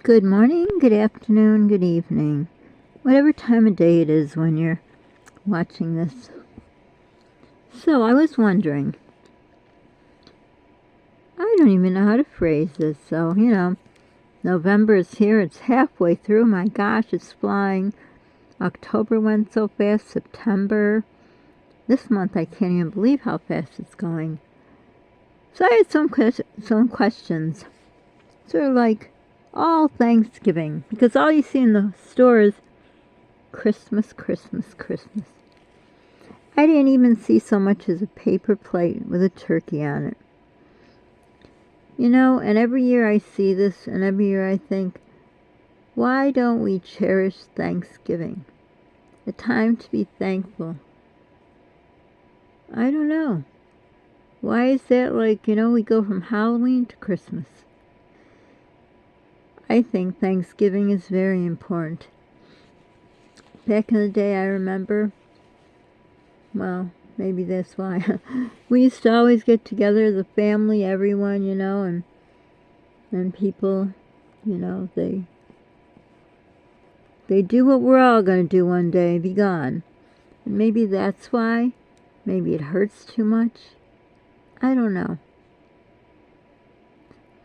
Good morning, good afternoon, good evening, whatever time of day it is when you're watching this. So I was wondering, I don't even know how to phrase this, so November is here, it's halfway through, my gosh, it's flying. October went so fast, September. This month I can't even believe how fast it's going. So I had some questions, sort of like all Thanksgiving, because all you see in the store is Christmas, Christmas, Christmas. I didn't even see so much as a paper plate with a turkey on it. And every year I see this, and every year I think, why don't we cherish Thanksgiving? A time to be thankful. I don't know. Why is that we go from Halloween to Christmas? I think Thanksgiving is very important. Back in the day, I remember, well, maybe that's why, we used to always get together, the family, everyone, and people, they do what we're all going to do one day, be gone. And maybe that's why. Maybe it hurts too much. I don't know.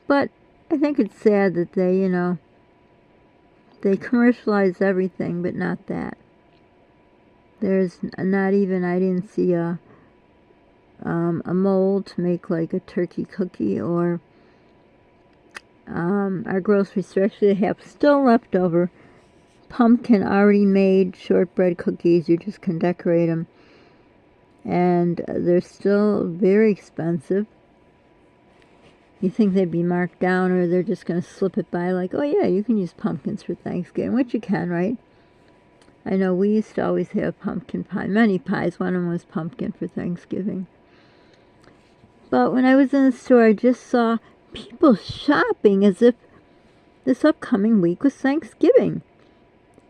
But I think it's sad that they commercialize everything, but not that. There's not even, I didn't see a mold to make like a turkey cookie, or our grocery store actually have still leftover pumpkin already made shortbread cookies. You just can decorate them. And they're still very expensive. You think they'd be marked down, or they're just going to slip it by like, oh yeah, you can use pumpkins for Thanksgiving, which you can, right? I know we used to always have pumpkin pie, many pies. One of them was pumpkin for Thanksgiving. But when I was in the store, I just saw people shopping as if this upcoming week was Thanksgiving.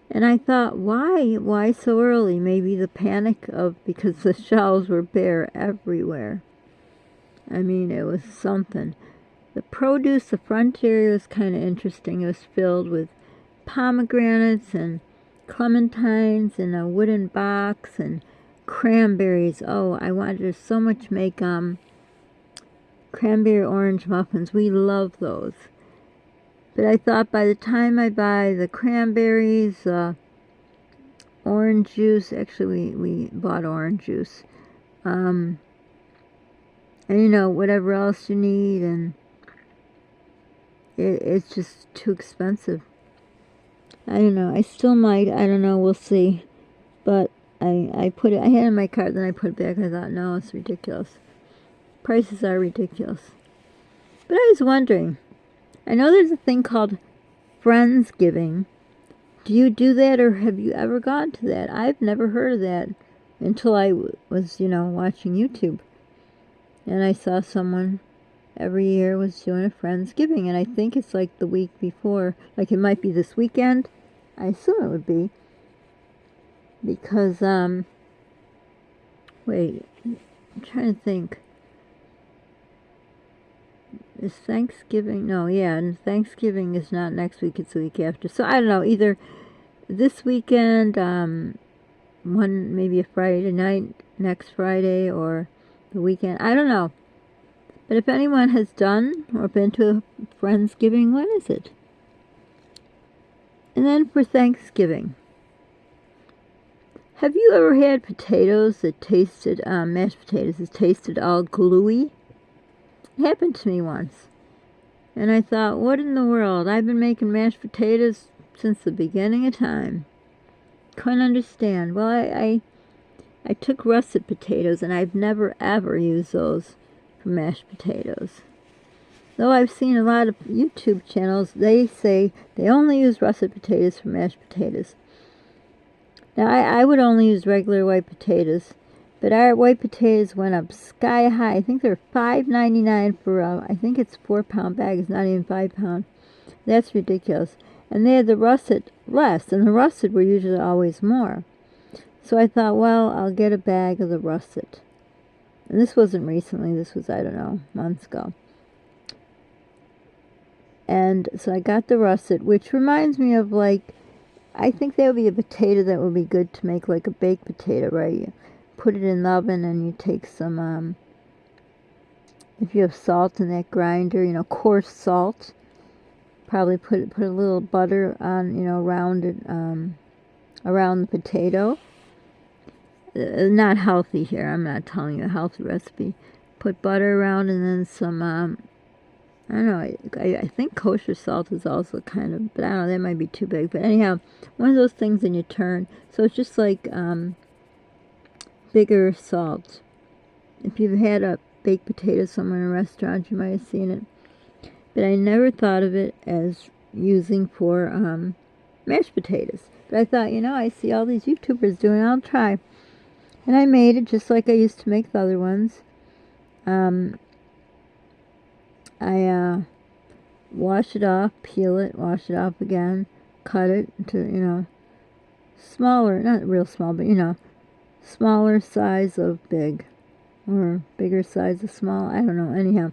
And I thought, why so early? Maybe the panic because the shelves were bare everywhere. I mean, it was something. The produce, the front area was kind of interesting. It was filled with pomegranates and clementines in a wooden box and cranberries. Oh, I wanted to so much make cranberry orange muffins. We love those. But I thought by the time I buy the cranberries, orange juice, actually we bought orange juice, and whatever else you need, and it's just too expensive. I don't know, I still might, I don't know, we'll see. But I had it in my cart, then I put it back. I thought, no, it's ridiculous. Prices are ridiculous. But I was wondering, I know there's a thing called Friendsgiving. Do you do that, or have you ever gone to that? I've never heard of that until I was, watching YouTube. And I saw someone every year was doing a Friendsgiving, and I think it's like the week before. Like it might be this weekend. I assume it would be. Because, wait, I'm trying to think. Is Thanksgiving? No, yeah, and Thanksgiving is not next week, it's the week after. So I don't know, either this weekend, maybe a Friday night, next Friday, or the weekend. I don't know. But if anyone has done or been to a Friendsgiving, when is it? And then for Thanksgiving, have you ever had potatoes that tasted, mashed potatoes that tasted all gluey? It happened to me once. And I thought, what in the world? I've been making mashed potatoes since the beginning of time. Couldn't understand. Well, I took russet potatoes, and I've never ever used those for mashed potatoes. Though I've seen a lot of YouTube channels, they say they only use russet potatoes for mashed potatoes. Now, I would only use regular white potatoes. But our white potatoes went up sky high. I think they're $5.99 for I think it's 4-pound bag. It's not even 5-pound. That's ridiculous. And they had the russet less, and the russet were usually always more. So I thought, well, I'll get a bag of the russet. And this wasn't recently. This was, I don't know, months ago. And so I got the russet, which reminds me of like, I think that would be a potato that would be good to make like a baked potato, right? You put it in the oven and you take some, if you have salt in that grinder, coarse salt, probably put a little butter on, around it, around the potato. Not healthy here. I'm not telling you a healthy recipe. Put butter around and then some, I don't know, I think kosher salt is also kind of, but I don't know, that might be too big. But anyhow, one of those things and you turn. So it's just like bigger salt. If you've had a baked potato somewhere in a restaurant, you might have seen it. But I never thought of it as using for mashed potatoes. But I thought, I see all these YouTubers doing it, I'll try. And I made it just like I used to make the other ones. I wash it off, peel it, wash it off again, cut it into, smaller, not real small, but, smaller size of big, or bigger size of small, I don't know, anyhow.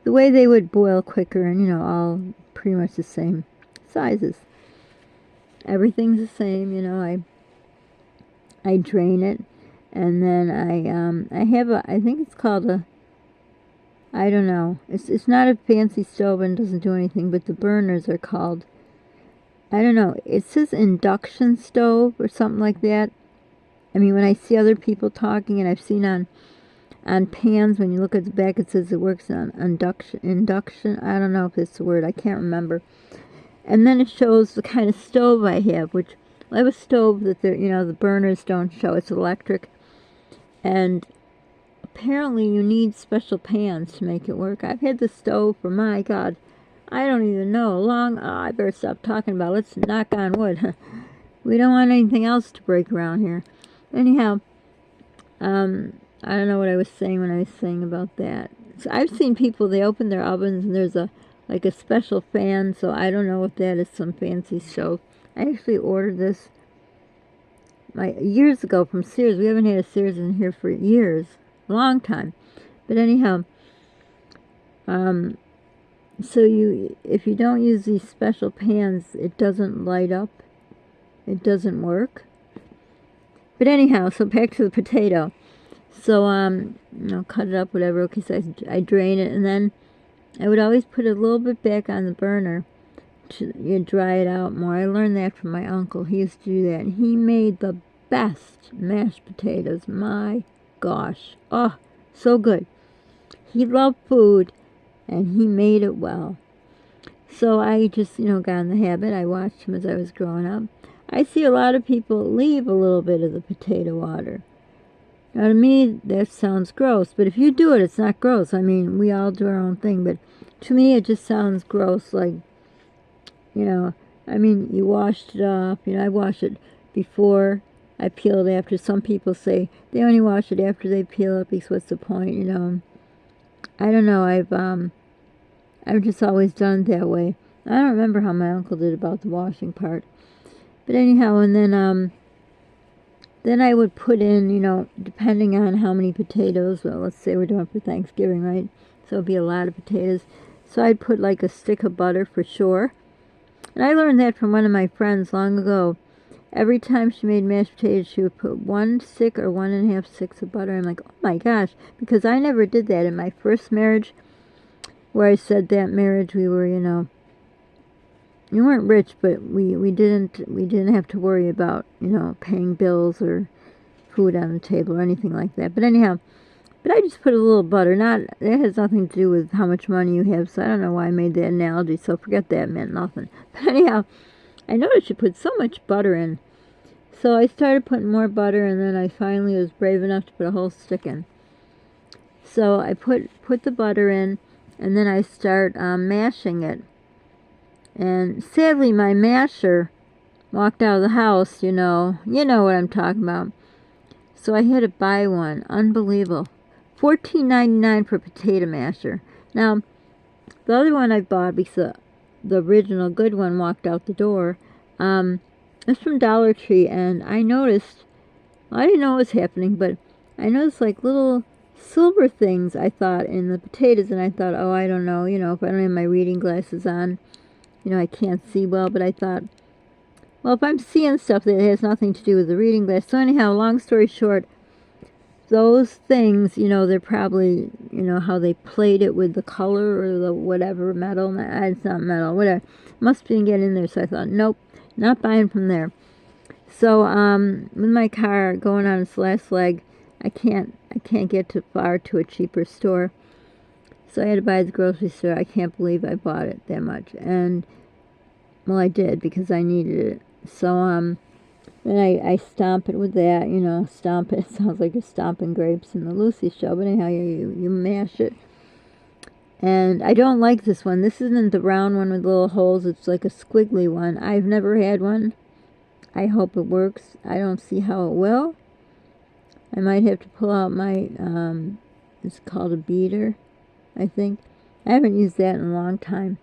The way they would boil quicker and, all pretty much the same sizes. Everything's the same, I drain it, and then I have I think it's called I don't know. It's not a fancy stove and doesn't do anything, but the burners are called, I don't know. It says induction stove or something like that. I mean, when I see other people talking, and I've seen on pans, when you look at the back, it says it works on induction. I don't know if it's the word. I can't remember. And then it shows the kind of stove I have, which I have a stove that the burners don't show. It's electric, and apparently you need special pans to make it work. I've had the stove for, my God, I don't even know, I better stop talking about it. Let's knock on wood. We don't want anything else to break around here. Anyhow, I don't know what I was saying when I was saying about that. So I've seen people, they open their ovens and there's a special fan, so I don't know if that is some fancy stove. I actually ordered this years ago from Sears. We haven't had a Sears in here for years. Long time. But anyhow, so if you don't use these special pans, it doesn't light up. It doesn't work. But anyhow, so back to the potato. So, cut it up, whatever. Okay, so I drain it, and then I would always put a little bit back on the burner to dry it out more. I learned that from my uncle. He used to do that, and he made the best mashed potatoes. My gosh. Oh, so good. He loved food, and he made it well. So I just, got in the habit. I watched him as I was growing up. I see a lot of people leave a little bit of the potato water. Now, to me, that sounds gross, but if you do it, it's not gross. I mean, we all do our own thing, but to me, it just sounds gross, like, I mean, you washed it off. I wash it before I peel it after. Some people say they only wash it after they peel it because what's the point, I don't know. I've just always done it that way. I don't remember how my uncle did about the washing part. But anyhow, and then I would put in, depending on how many potatoes, well, let's say we're doing it for Thanksgiving, right? So it'd be a lot of potatoes. So I'd put like a stick of butter for sure. And I learned that from one of my friends long ago. Every time she made mashed potatoes, she would put 1 stick or 1.5 sticks of butter. I'm like, oh my gosh, because I never did that in my first marriage, where I said that marriage we were, we weren't rich, but we didn't have to worry about, paying bills or food on the table or anything like that. But anyhow, I just put a little butter. It has nothing to do with how much money you have, so I don't know why I made that analogy, so forget that, it meant nothing. But anyhow, I noticed you put so much butter in. So I started putting more butter, and then I finally was brave enough to put a whole stick in. So I put the butter in, and then I start mashing it. And sadly, my masher walked out of the house, you know what I'm talking about. So I had to buy one. Unbelievable. $14.99 for a potato masher. Now, the other one I bought, because the original good one walked out the door, it's from Dollar Tree, and I noticed, I didn't know what was happening, but I noticed like little silver things, I thought, in the potatoes, and I thought, oh, I don't know, if I don't have my reading glasses on, I can't see well, but I thought, well, if I'm seeing stuff that has nothing to do with the reading glass. So anyhow, long story short, those things, they're probably, how they played it with the color or the whatever metal. It's not metal, whatever. Must be getting in there. So I thought, nope, not buying from there. So with my car going on its last leg, I can't get too far to a cheaper store. So I had to buy at the grocery store. I can't believe I bought it that much. And, well, I did because I needed it. So then I stomp it with that, stomp it. It sounds like you're stomping grapes in the Lucy show, but anyhow, you mash it. And I don't like this one. This isn't the round one with little holes. It's like a squiggly one. I've never had one. I hope it works. I don't see how it will. I might have to pull out my, it's called a beater, I think. I haven't used that in a long time.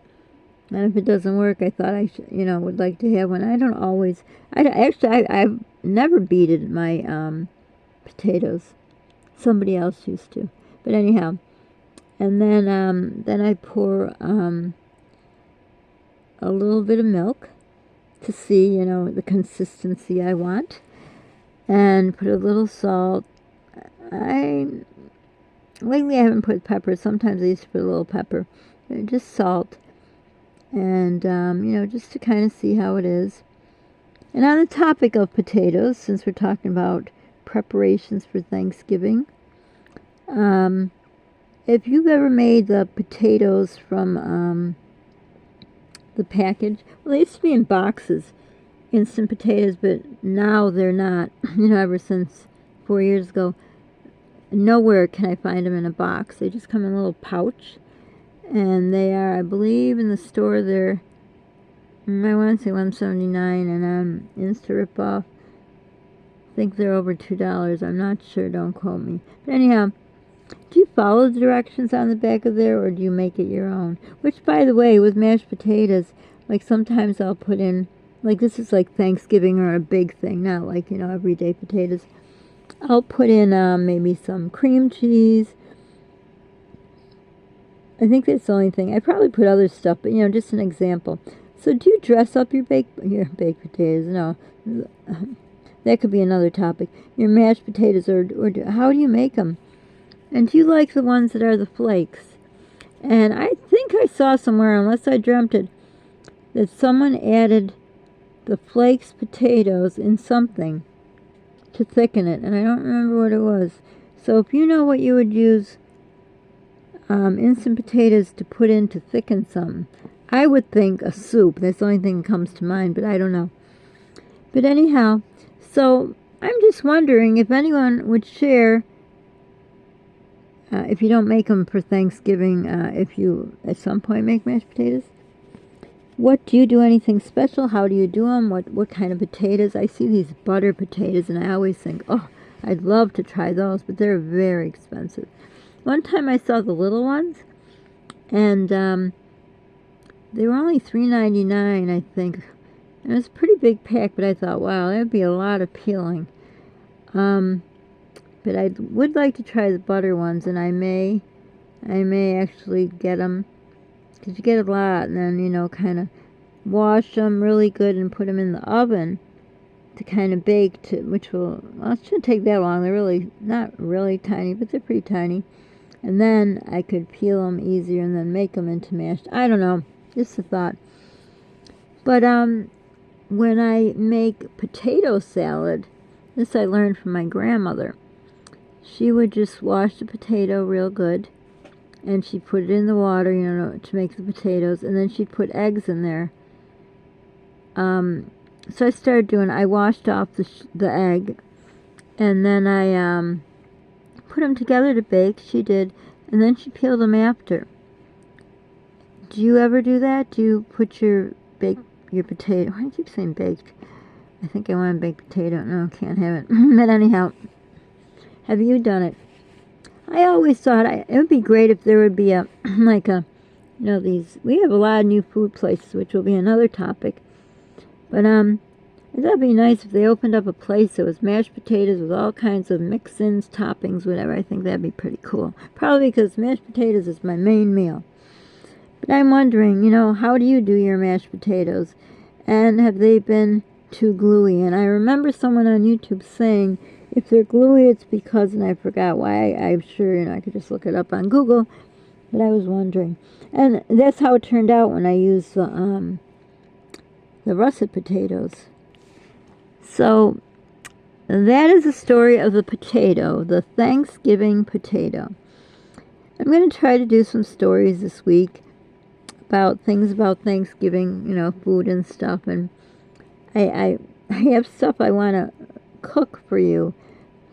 And if it doesn't work, I thought I should, would like to have one. I don't always, I've never beated my potatoes. Somebody else used to. But anyhow, and then I pour a little bit of milk to see, the consistency I want. And put a little salt. Lately I haven't put pepper. Sometimes I used to put a little pepper. Just salt. And, just to kind of see how it is. And on the topic of potatoes, since we're talking about preparations for Thanksgiving, if you've ever made the potatoes from the package, well, they used to be in boxes, instant potatoes, but now they're not. Ever since 4 years ago, nowhere can I find them in a box. They just come in a little pouch. And they are, I believe, in the store, they're, I want to say $1.79, and Insta ripoff, I think they're over $2. I'm not sure, don't quote me. But anyhow, do you follow the directions on the back of there, or do you make it your own? Which, by the way, with mashed potatoes, like sometimes I'll put in, like this is like Thanksgiving or a big thing, not like, everyday potatoes. I'll put in maybe some cream cheese. I think that's the only thing. I probably put other stuff, but, just an example. So do you dress up your baked potatoes? No. That could be another topic. Your mashed potatoes, or how do you make them? And do you like the ones that are the flakes? And I think I saw somewhere, unless I dreamt it, that someone added the flakes potatoes in something to thicken it. And I don't remember what it was. So if you know what you would use instant potatoes to put in to thicken something, I would think a soup. That's the only thing that comes to mind, but I don't know. But anyhow, so I'm just wondering if anyone would share, if you don't make them for Thanksgiving, if you at some point make mashed potatoes, what do you do? Anything special? How do you do them? What kind of potatoes? I see these butter potatoes, and I always think, oh, I'd love to try those, but they're very expensive. One time I saw the little ones, and they were only $3.99, I think. And it was a pretty big pack, but I thought, wow, that would be a lot of peeling. But I would like to try the butter ones, and I may actually get them, because you get a lot, and then, kind of wash them really good and put them in the oven to kind of bake, which will, well, it shouldn't take that long. They're really, not really tiny, but they're pretty tiny. And then I could peel them easier and then make them into mashed. I don't know. Just a thought. But when I make potato salad, this I learned from my grandmother. She would just wash the potato real good, and she'd put it in the water, to make the potatoes, and then she'd put eggs in there. So I started doing, I washed off the egg, and then I put them together to bake. She did, and then she peeled them after. Do you ever do that? Do you put your potato? Why do I keep saying baked? I think I want a baked potato. No, can't have it. But anyhow, have you done it? I always thought it would be great if there would be a these. We have a lot of new food places, which will be another topic. But That'd be nice if they opened up a place that was mashed potatoes with all kinds of mix-ins, toppings, whatever. I think that'd be pretty cool. Probably because mashed potatoes is my main meal. But I'm wondering, how do you do your mashed potatoes? And have they been too gluey? And I remember someone on YouTube saying if they're gluey, it's because, and I forgot why. I'm sure, I could just look it up on Google. But I was wondering. And that's how it turned out when I used the russet potatoes. So that is the story of the potato, the Thanksgiving potato. I'm going to try to do some stories this week about things about Thanksgiving, food and stuff. And I have stuff I want to cook for you,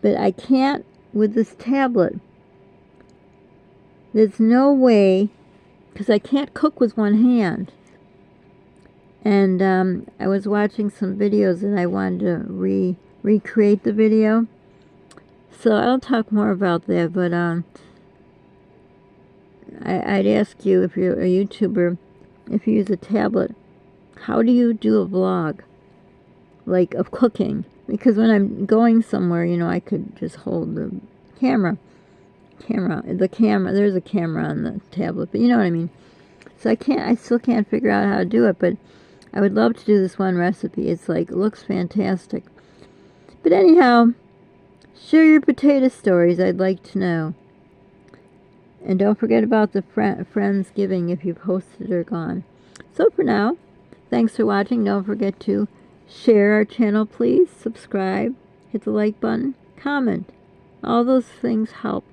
but I can't with this tablet. There's no way, because I can't cook with one hand. And I was watching some videos and I wanted to recreate the video. So I'll talk more about that, but I'd ask you, if you're a YouTuber, if you use a tablet, how do you do a vlog, like, of cooking? Because when I'm going somewhere, I could just hold the camera, there's a camera on the tablet, but you know what I mean. So I still can't figure out how to do it, but I would love to do this one recipe. It's like, it looks fantastic. But anyhow, share your potato stories. I'd like to know. And don't forget about the Friendsgiving if you've hosted or gone. So for now, thanks for watching. Don't forget to share our channel, please. Subscribe. Hit the like button. Comment. All those things help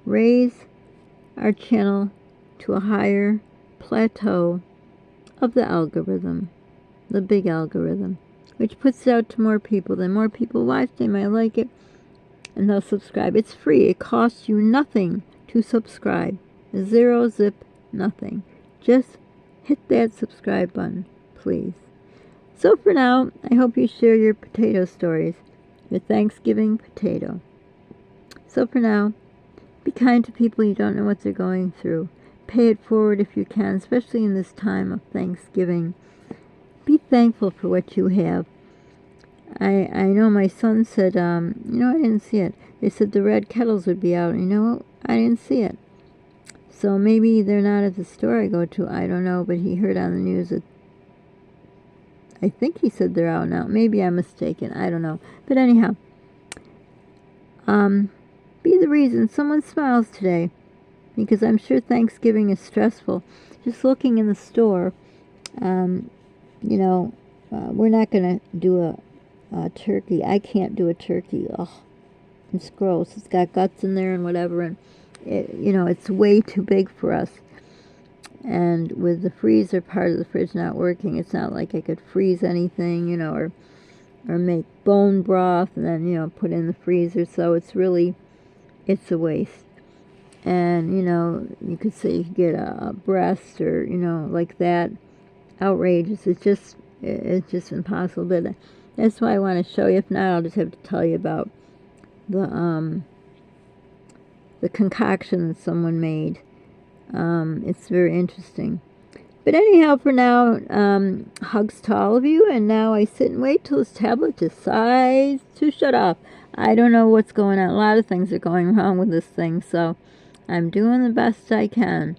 raise our channel to a higher plateau of the algorithm, the big algorithm, which puts it out to more people. Then more people watch, they might like it, and they'll subscribe. It's free. It costs you nothing to subscribe. Zero, zip, nothing. Just hit that subscribe button, please. So for now, I hope you share your potato stories, your Thanksgiving potato. So for now, be kind to people you don't know what they're going through. Pay it forward if you can, especially in this time of Thanksgiving. Be thankful for what you have. I know my son said, I didn't see it. They said the red kettles would be out. You know what? I didn't see it. So maybe they're not at the store I go to. I don't know, but he heard on the news that I think he said they're out now. Maybe I'm mistaken. I don't know. But anyhow, be the reason someone smiles today. Because I'm sure Thanksgiving is stressful. Just looking in the store, we're not going to do a turkey. I can't do a turkey. Ugh, it's gross. It's got guts in there and whatever, and it's way too big for us. And with the freezer part of the fridge not working, it's not like I could freeze anything, or make bone broth and then put in the freezer. So it's a waste. And, you could say you could get a breast or, like that. Outrageous. It's just impossible. But that's why I want to show you. If not, I'll just have to tell you about the concoction that someone made. It's very interesting. But anyhow, for now, hugs to all of you. And now I sit and wait till this tablet decides to shut off. I don't know what's going on. A lot of things are going wrong with this thing, so I'm doing the best I can.